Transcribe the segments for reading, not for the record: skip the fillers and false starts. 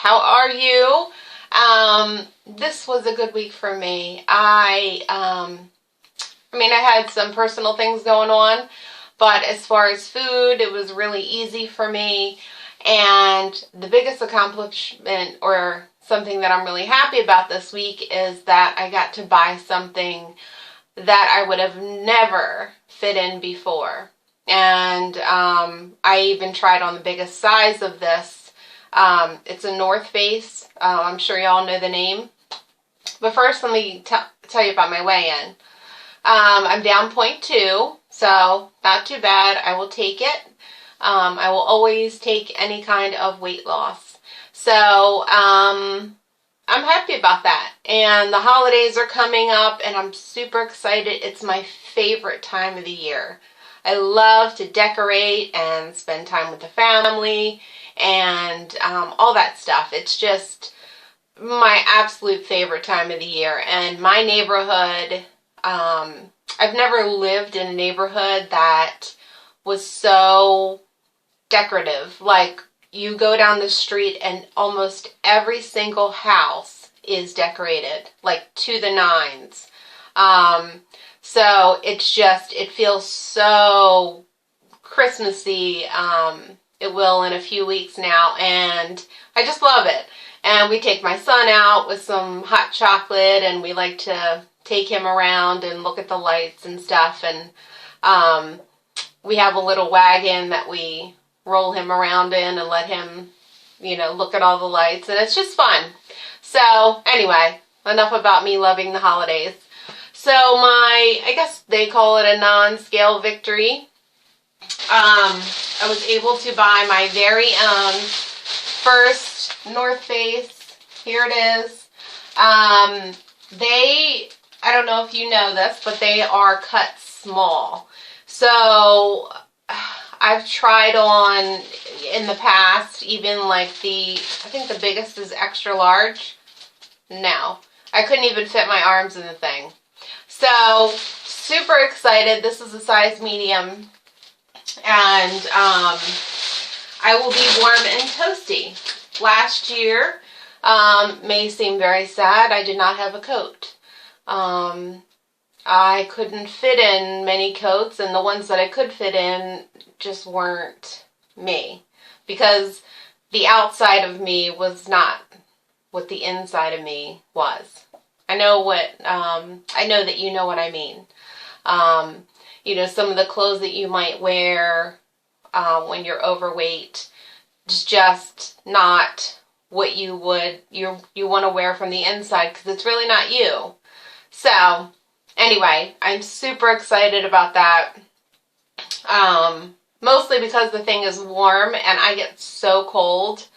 How are you? This was a good week for me. I had some personal things going on, but as far as food, it was really easy for me. And the biggest accomplishment, or something that I'm really happy about this week, is that I got to buy something that I would have never fit in before. And I even tried on the biggest size of this. It's a North Face. I'm sure y'all know the name. But first, let me tell you about my weigh-in. I'm down 0.2, so not too bad. I will take it. I will always take any kind of weight loss. So I'm happy about that. And the holidays are coming up, and I'm super excited. It's my favorite time of the year. I love to decorate and spend time with the family and all that stuff. It's just my absolute favorite time of the year. And my neighborhood, I've never lived in a neighborhood that was so decorative. Like, you go down the street and almost every single house is decorated, like to the nines. So it feels so Christmassy. It will in a few weeks now, and I just love it. And we take my son out with some hot chocolate, and we like to take him around and look at the lights and stuff. And we have a little wagon that we roll him around in and let him, look at all the lights, and it's just fun. So anyway, enough about me loving the holidays. So I guess they call it a non-scale victory. I was able to buy my very own first North Face. Here it is. I don't know if you know this, but they are cut small. So I've tried on in the past, even like I think the biggest is extra large. No, I couldn't even fit my arms in the thing. So super excited. This is a size medium, and I will be warm and toasty. Last year, may seem very sad, I did not have a coat. I couldn't fit in many coats, and the ones that I could fit in just weren't me, because the outside of me was not what the inside of me was. I know that you know what I mean. Some of the clothes that you might wear when you're overweight is just not what you want to wear from the inside, because it's really not you. So anyway, I'm super excited about that. Mostly because the thing is warm and I get so cold.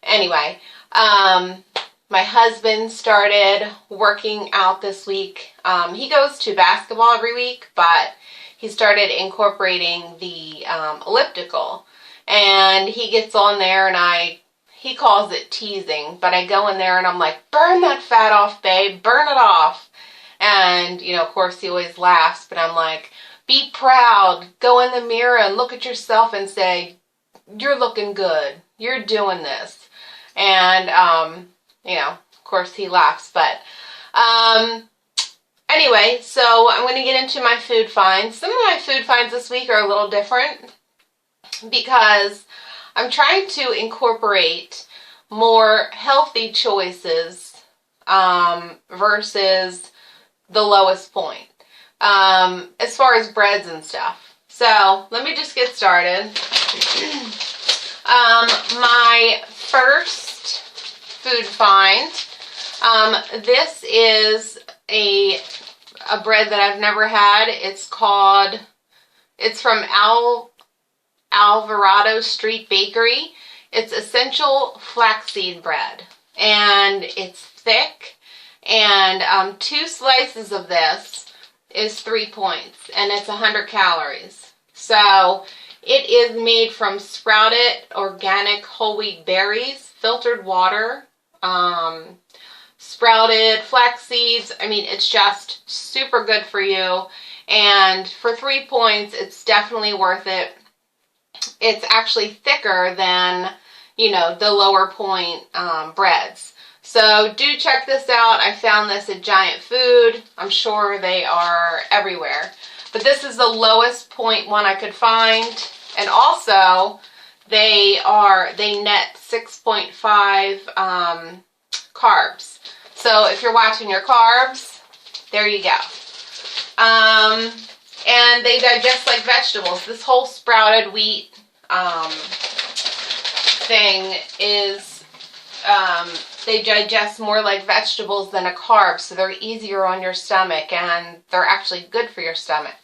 Anyway, my husband started working out this week. He goes to basketball every week, but he started incorporating the elliptical. And he gets on there, and he calls it teasing, but I go in there and I'm like, burn that fat off, babe, burn it off. And, of course he always laughs, but I'm like, be proud, go in the mirror and look at yourself and say, you're looking good, you're doing this. And, of course he laughs, but, anyway, so I'm going to get into my food finds. Some of my food finds this week are a little different, because I'm trying to incorporate more healthy choices, versus the lowest point, as far as breads and stuff. So let me just get started. My first food find, this is a bread that I've never had. It's from Alvarado Street Bakery. It's essential flaxseed bread, and it's thick, and 2 slices of this is 3 points, and it's 100 calories. So it is made from sprouted organic whole wheat berries, filtered water, sprouted flax seeds. It's just super good for you, and for 3 points, it's definitely worth it. It's actually thicker than you know, the lower point breads. So do check this out. I found this at Giant Food. I'm sure they are everywhere. But this is the lowest point one I could find. And also, they net 6.5 carbs. So if you're watching your carbs, there you go. And they digest like vegetables. This whole sprouted wheat thing is, they digest more like vegetables than a carb, so they're easier on your stomach, and they're actually good for your stomach.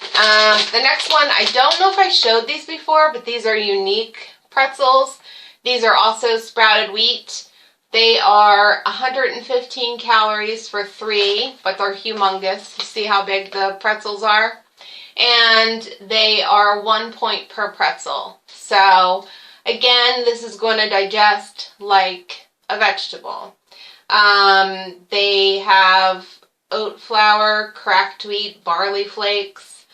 The next one, I don't know if I showed these before, but these are unique pretzels. These are also sprouted wheat. They are 115 calories for 3, but they're humongous. You see how big the pretzels are? And they are 1 point per pretzel. So, again, this is going to digest like a vegetable. They have oat flour, cracked wheat, barley flakes,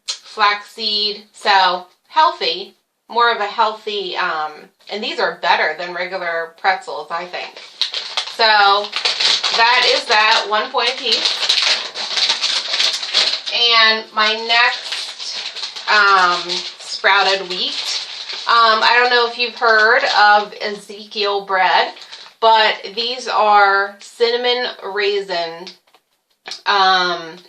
flaxseed, so healthy. More of a healthy, and these are better than regular pretzels, I think. So that is that, 1 point a piece. And my next sprouted wheat, I don't know if you've heard of Ezekiel bread, but these are cinnamon raisin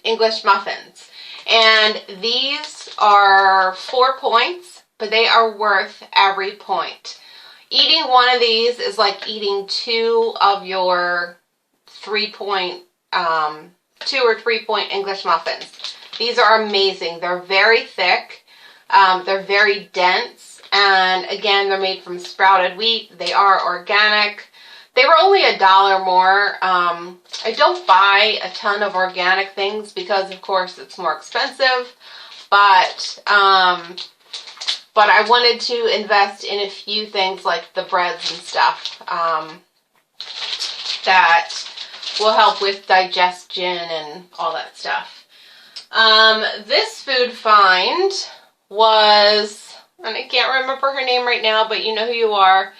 English muffins. And these are 4 points. But they are worth every point. Eating one of these is like eating 2 of your 2 or 3 point English muffins. These are amazing. They're very thick. They're very dense. And again, they're made from sprouted wheat. They are organic. They were only $1 more. I don't buy a ton of organic things because, of course, it's more expensive. But I wanted to invest in a few things like the breads and stuff that will help with digestion and all that stuff. This food find was, and I can't remember her name right now, but you know who you are.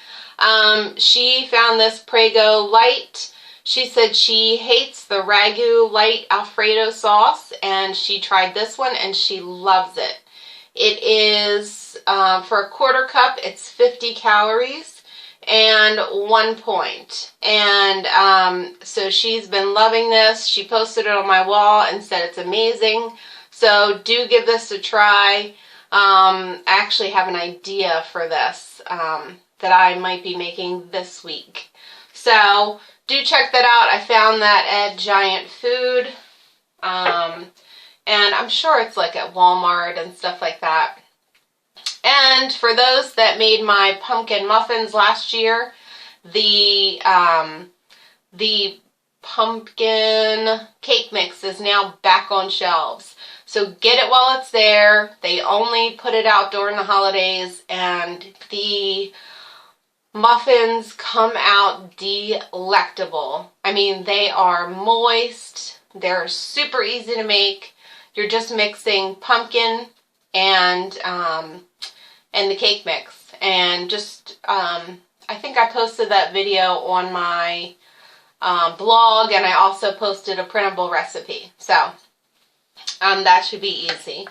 She found this Prego Light. She said she hates the Ragu Light Alfredo sauce, and she tried this one and she loves it. It is, for a quarter cup, it's 50 calories and 1 point. And so she's been loving this. She posted it on my wall and said it's amazing. So do give this a try. I actually have an idea for this that I might be making this week. So do check that out. I found that at Giant Food. And I'm sure it's like at Walmart and stuff like that. And for those that made my pumpkin muffins last year, the pumpkin cake mix is now back on shelves. So get it while it's there. They only put it out during the holidays, and the muffins come out delectable. I mean, they are moist. They're super easy to make. You're just mixing pumpkin and the cake mix. And just, I think I posted that video on my blog, and I also posted a printable recipe. So, that should be easy.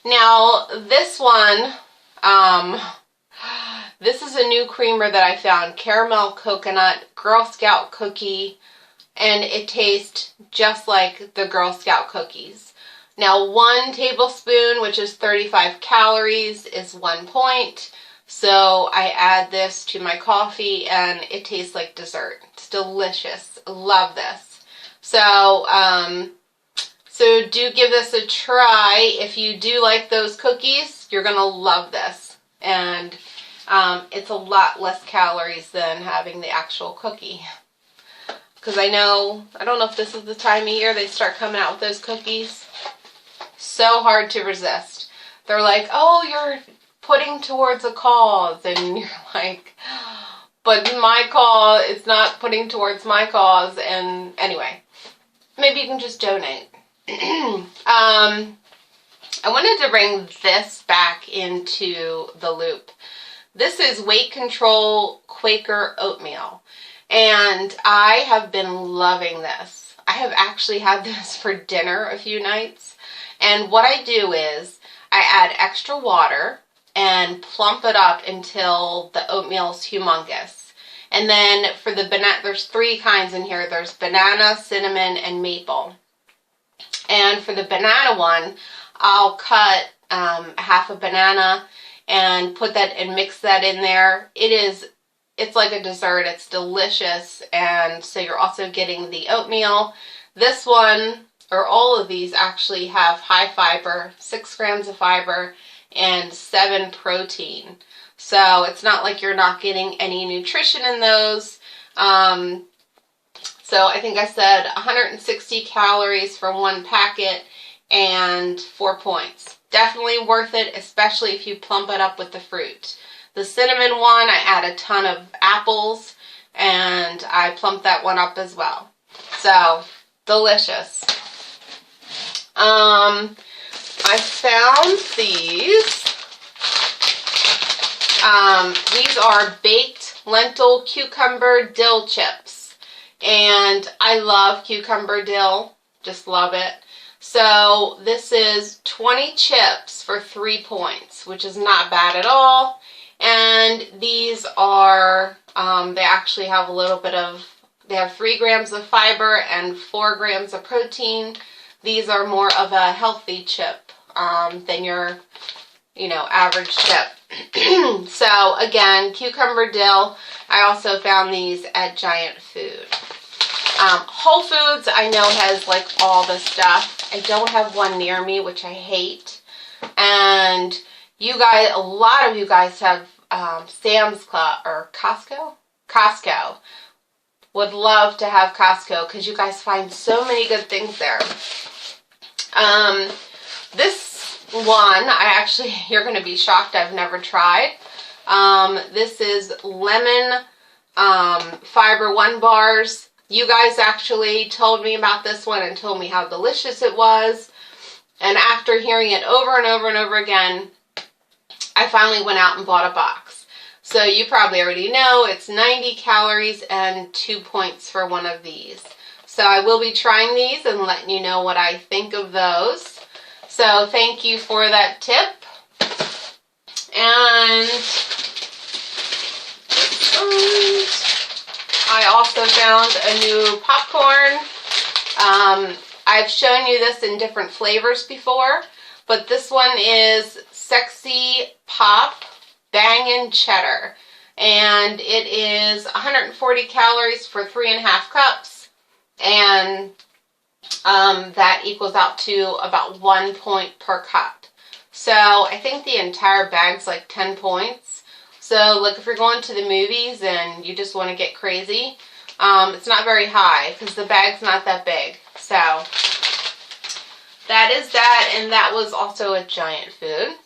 Now, this one, this is a new creamer that I found. Caramel Coconut Girl Scout Cookie, and it tastes just like the Girl Scout cookies. Now, 1 tablespoon, which is 35 calories, is 1 point. So I add this to my coffee, and it tastes like dessert. It's delicious. Love this. So, so do give this a try. If you do like those cookies, you're going to love this. And it's a lot less calories than having the actual cookie. Because I don't know if this is the time of year they start coming out with those cookies. So hard to resist. They're like, oh, you're putting towards a cause. And you're like, but my cause, it's not putting towards my cause. And anyway, maybe you can just donate. I wanted to bring this back into the loop. This is Weight Control Quaker Oatmeal, and I have been loving this. I have actually had this for dinner a few nights, and what I do is I add extra water and plump it up until the oatmeal is humongous. And then for the banana, there's 3 kinds in here. There's banana, cinnamon, and maple. And for the banana one, I'll cut half a banana and put that and mix that in there. It's like a dessert. It's delicious. And so you're also getting the oatmeal. This one, or all of these, actually have high fiber, 6 grams of fiber, and 7 protein. So it's not like you're not getting any nutrition in those. So I think I said 160 calories for 1 packet and 4 points. Definitely worth it, especially if you plump it up with the fruit. The cinnamon one, I add a ton of apples, and I plump that one up as well. So, delicious. I found these. These are baked lentil cucumber dill chips. And I love cucumber dill. Just love it. So this is 20 chips for 3 points, which is not bad at all. And these are, they actually have a little bit of, they have 3 grams of fiber and 4 grams of protein. These are more of a healthy chip than your, average chip. So again, cucumber dill. I also found these at Giant Food. Whole Foods I know has like all this stuff. I don't have one near me, which I hate. And you guys, a lot of you guys have Sam's Club or Costco. Would love to have Costco because you guys find so many good things there. This one, you're going to be shocked, I've never tried. This is lemon fiber 1 bars. You guys actually told me about this one and told me how delicious it was. And after hearing it over and over and over again, I finally went out and bought a box. So you probably already know it's 90 calories and 2 points for one of these. So I will be trying these and letting you know what I think of those. So thank you for that tip. And I also found a new popcorn. I've shown you this in different flavors before, but this one is Sexy Pop Bangin' Cheddar. And it is 140 calories for 3.5 cups. And that equals out to about 1 point per cup. So I think the entire bag's like 10 points. So like if you're going to the movies and you just want to get crazy, it's not very high because the bag's not that big. So that is that, and that was also a Giant Food.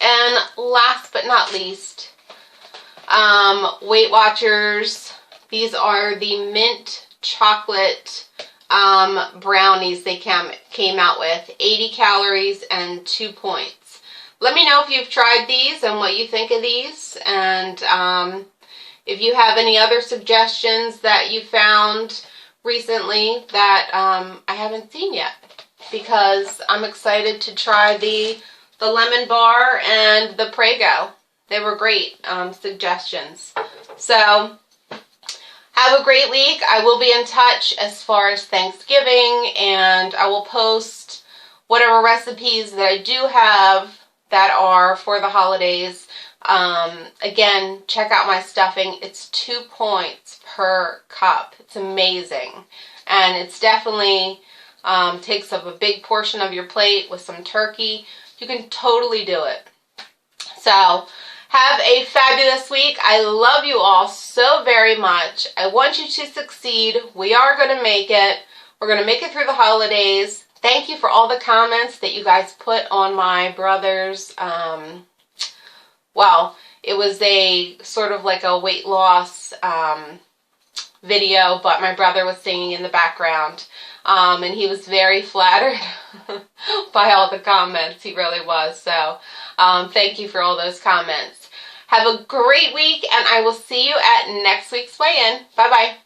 And last but not least, Weight Watchers. These are the mint chocolate brownies they came out with. 80 calories and 2 points. Let me know if you've tried these and what you think of these. And if you have any other suggestions that you found recently that I haven't seen yet. Because I'm excited to try the lemon bar and the Prego. They were great suggestions. So have a great week. I will be in touch as far as Thanksgiving, and I will post whatever recipes that I do have that are for the holidays. Again, check out my stuffing. It's 2 points per cup. It's amazing. And it's definitely takes up a big portion of your plate with some turkey. You can totally do it. So have a fabulous week. I love you all so very much. I want you to succeed. We are going to make it. We're going to make it through the holidays. Thank you for all the comments that you guys put on my brother's, well, it was a sort of like a weight loss video, but my brother was singing in the background. And he was very flattered by all the comments. He really was. So thank you for all those comments. Have a great week, and I will see you at next week's weigh-in. Bye-bye.